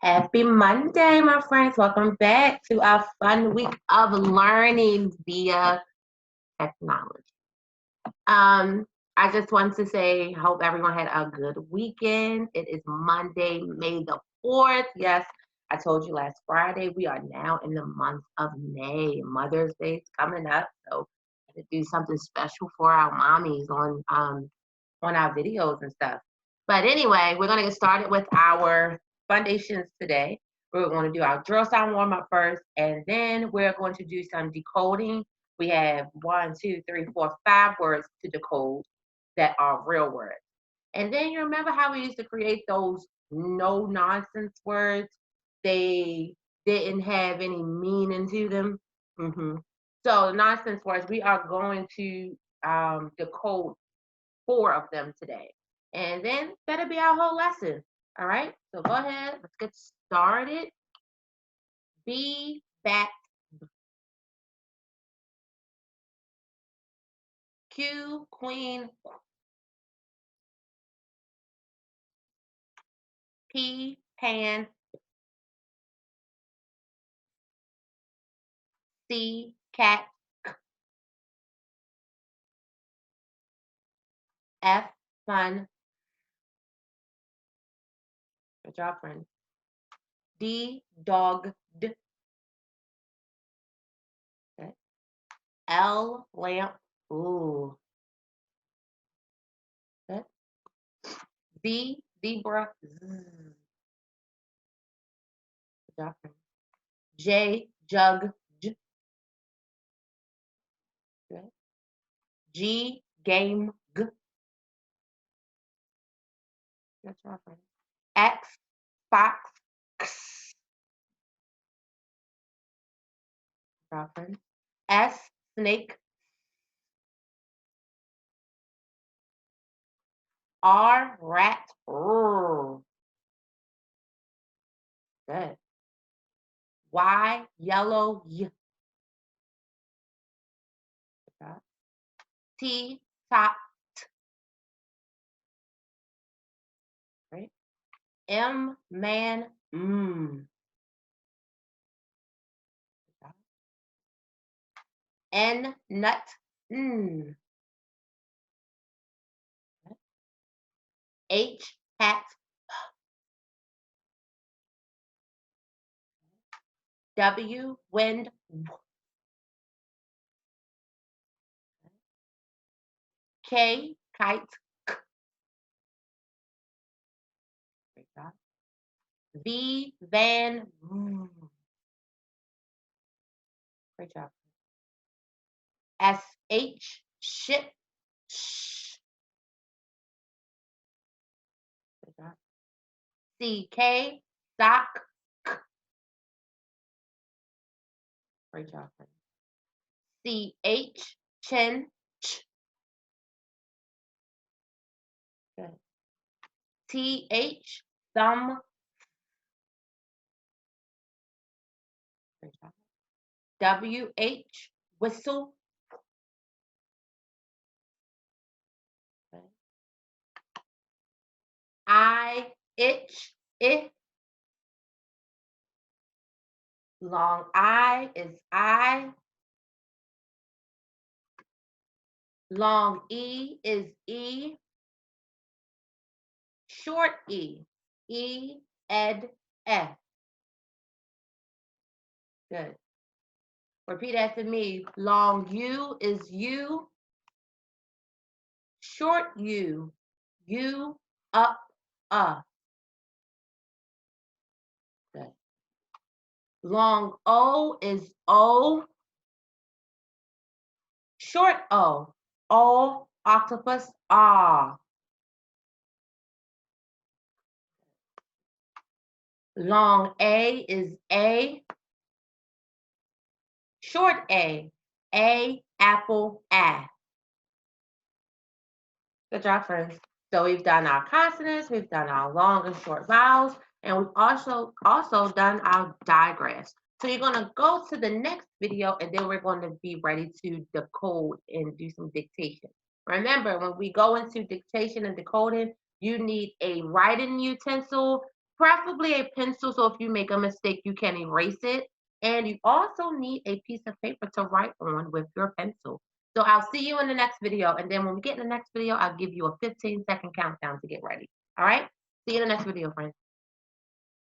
Happy Monday, my friends. Welcome back to our fun week of learning via technology. I just want to say, hope everyone had a good weekend. It is Monday, May the 4th. Yes, I told you last Friday, we are now in the month of May. Mother's Day is coming up, so to do something special for our mommies on our videos and stuff. But anyway, we're gonna get started with our foundations today. We're going to do our drill sound warm up first, and then we're going to do some decoding. We have 1, 2, 3, 4, 5 words to decode that are real words. And then you remember how we used to create those no nonsense words? They didn't have any meaning to them. So nonsense words, we are going to decode 4 of them today. And then that'll be our whole lesson. All right, so go ahead, let's get started. Be bat. Q, queen. P, pan. C, cat. F, fun. Good job, friend. D, dog. D. Okay. L, lamp. Ooh. Okay. Z, zebra. Z. Good job, friend. J, jug. J. Okay. G, game. G. Good job, friend. X, fox. X. Good job, friend. S, snake. R, rat. Good. Y, yellow. Y. T, top. T. Right? M, man. N, nut. H, hat. W, wind. K, kite. K. V, van. Great job. S, H, ship. Sh. Good job. C, K, sock. K. Great job. C, H, chin. Ch. Good. T, H, thumb. Great job. W, H, whistle. Okay. I, itch. It. Long I is I. Long E is E. Short E. E, ed, F. Good. Repeat after me. Long U is U. Short U. U, up, Good. Long O is O. Short O. O, octopus, ah. Long A is A. Short A. A, apple, A. Good job, friends. So we've done our consonants, we've done our long and short vowels, and we've also done our digraphs. So you're going to go to the next video, and then we're going to be ready to decode and do some dictation. Remember, when we go into dictation and decoding, you need a writing utensil preferably a pencil, so if you make a mistake, you can erase it. And you also need a piece of paper to write on with your pencil. So I'll see you in the next video. And then when we get in the next video, I'll give you a 15-second countdown to get ready. All right? See you in the next video, friends.